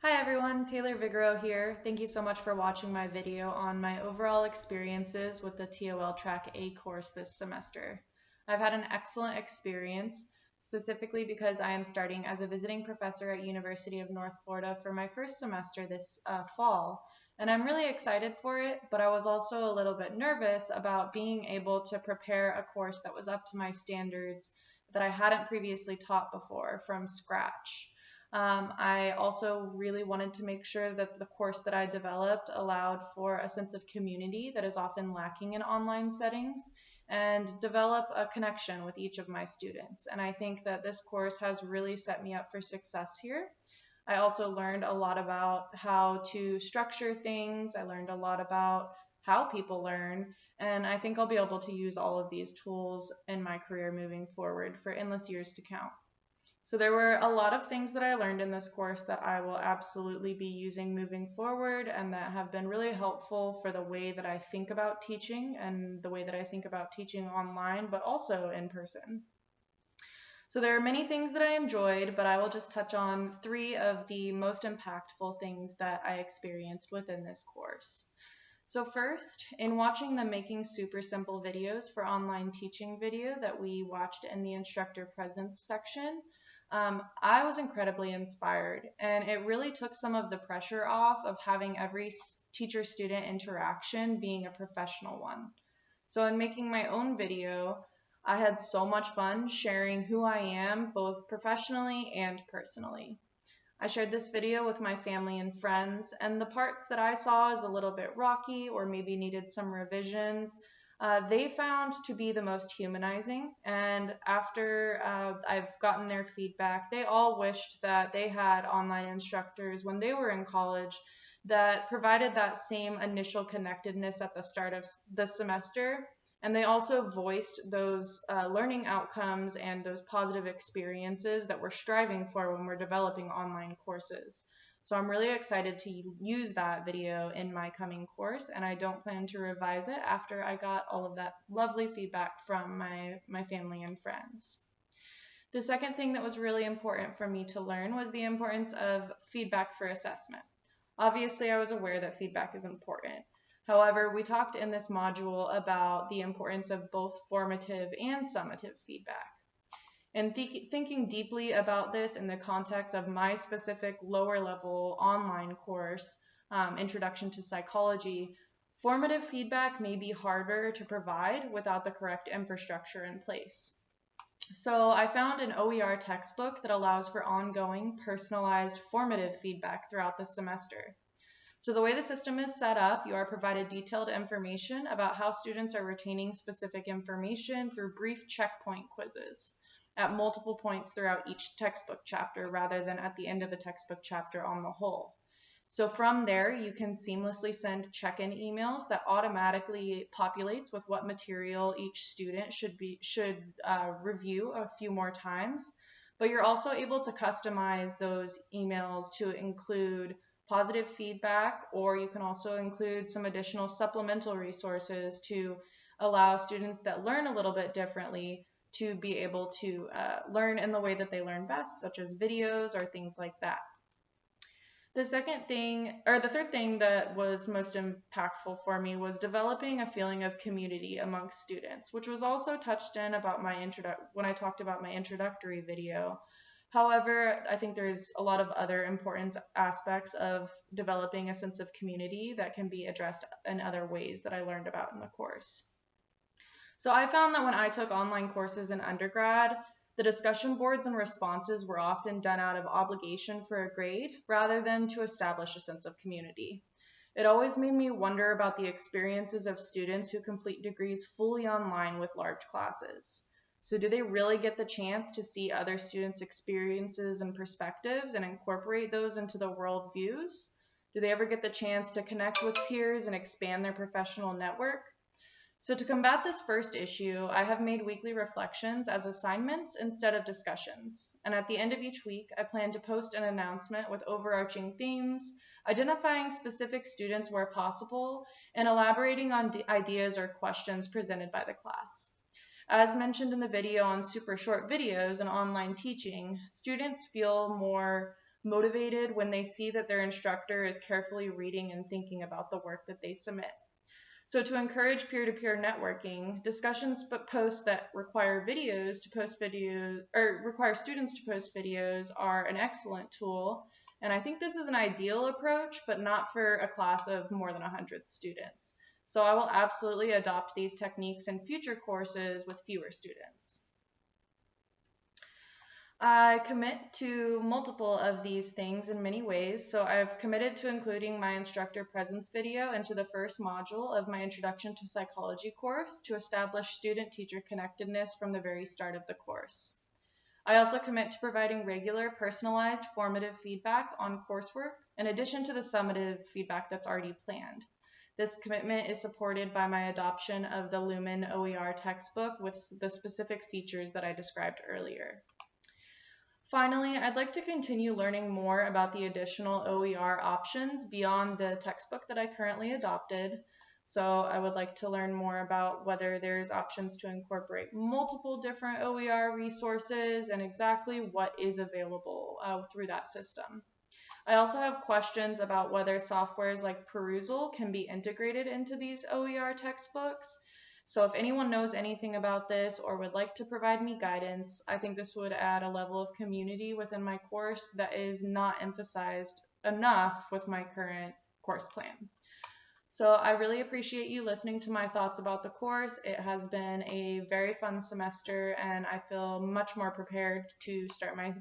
Hi everyone, Taylor Vigoro here. Thank you so much for watching my video on my overall experiences with the TOL Track A course this semester. I've had an excellent experience, specifically because I am starting as a visiting professor at University of North Florida for my first semester this fall. And I'm really excited for it, but I was also a little bit nervous about being able to prepare a course that was up to my standards that I hadn't previously taught before from scratch. I also really wanted to make sure that the course that I developed allowed for a sense of community that is often lacking in online settings and develop a connection with each of my students. And I think that this course has really set me up for success here. I also learned a lot about how to structure things. I learned a lot about how people learn, and I think I'll be able to use all of these tools in my career moving forward for endless years to count. So there were a lot of things that I learned in this course that I will absolutely be using moving forward and that have been really helpful for the way that I think about teaching and the way that I think about teaching online, but also in person. So there are many things that I enjoyed, but I will just touch on three of the most impactful things that I experienced within this course. So first, in watching the Making Super Simple videos for online teaching video that we watched in the instructor presence section, I was incredibly inspired, and it really took some of the pressure off of having every teacher-student interaction being a professional one. So in making my own video, I had so much fun sharing who I am both professionally and personally. I shared this video with my family and friends, and the parts that I saw as a little bit rocky or maybe needed some revisions, they found to be the most humanizing. And after I've gotten their feedback, they all wished that they had online instructors when they were in college that provided that same initial connectedness at the start of the semester. And they also voiced those learning outcomes and those positive experiences that we're striving for when we're developing online courses. So I'm really excited to use that video in my coming course, and I don't plan to revise it after I got all of that lovely feedback from my family and friends. The second thing that was really important for me to learn was the importance of feedback for assessment. Obviously, I was aware that feedback is important. However, we talked in this module about the importance of both formative and summative feedback. And thinking deeply about this in the context of my specific lower level online course, Introduction to Psychology, formative feedback may be harder to provide without the correct infrastructure in place. So I found an OER textbook that allows for ongoing, personalized, formative feedback throughout the semester. So the way the system is set up, you are provided detailed information about how students are retaining specific information through brief checkpoint quizzes at multiple points throughout each textbook chapter rather than at the end of a textbook chapter on the whole. So from there, you can seamlessly send check-in emails that automatically populates with what material each student should review a few more times. But you're also able to customize those emails to include positive feedback, or you can also include some additional supplemental resources to allow students that learn a little bit differently to be able to learn in the way that they learn best, such as videos or things like that. The third thing that was most impactful for me was developing a feeling of community amongst students, which was also touched in about when I talked about my introductory video. However, I think there's a lot of other important aspects of developing a sense of community that can be addressed in other ways that I learned about in the course. So I found that when I took online courses in undergrad, the discussion boards and responses were often done out of obligation for a grade rather than to establish a sense of community. It always made me wonder about the experiences of students who complete degrees fully online with large classes. So do they really get the chance to see other students' experiences and perspectives and incorporate those into the worldviews? Do they ever get the chance to connect with peers and expand their professional network? So to combat this first issue, I have made weekly reflections as assignments instead of discussions. And at the end of each week, I plan to post an announcement with overarching themes, identifying specific students where possible, and elaborating on ideas or questions presented by the class. As mentioned in the video on super short videos and online teaching, students feel more motivated when they see that their instructor is carefully reading and thinking about the work that they submit. So to encourage peer-to-peer networking, discussions but posts that require require students to post videos are an excellent tool. And I think this is an ideal approach, but not for a class of more than 100 students. So I will absolutely adopt these techniques in future courses with fewer students. I commit to multiple of these things in many ways, so I've committed to including my instructor presence video into the first module of my Introduction to Psychology course to establish student-teacher connectedness from the very start of the course. I also commit to providing regular, personalized, formative feedback on coursework, in addition to the summative feedback that's already planned. This commitment is supported by my adoption of the Lumen OER textbook with the specific features that I described earlier. Finally, I'd like to continue learning more about the additional OER options beyond the textbook that I currently adopted. So I would like to learn more about whether there's options to incorporate multiple different OER resources and exactly what is available through that system. I also have questions about whether softwares like Perusal can be integrated into these OER textbooks. So if anyone knows anything about this or would like to provide me guidance, I think this would add a level of community within my course that is not emphasized enough with my current course plan. So I really appreciate you listening to my thoughts about the course. It has been a very fun semester, and I feel much more prepared to start my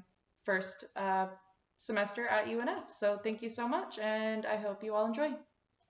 first semester at UNF. So thank you so much, and I hope you all enjoy.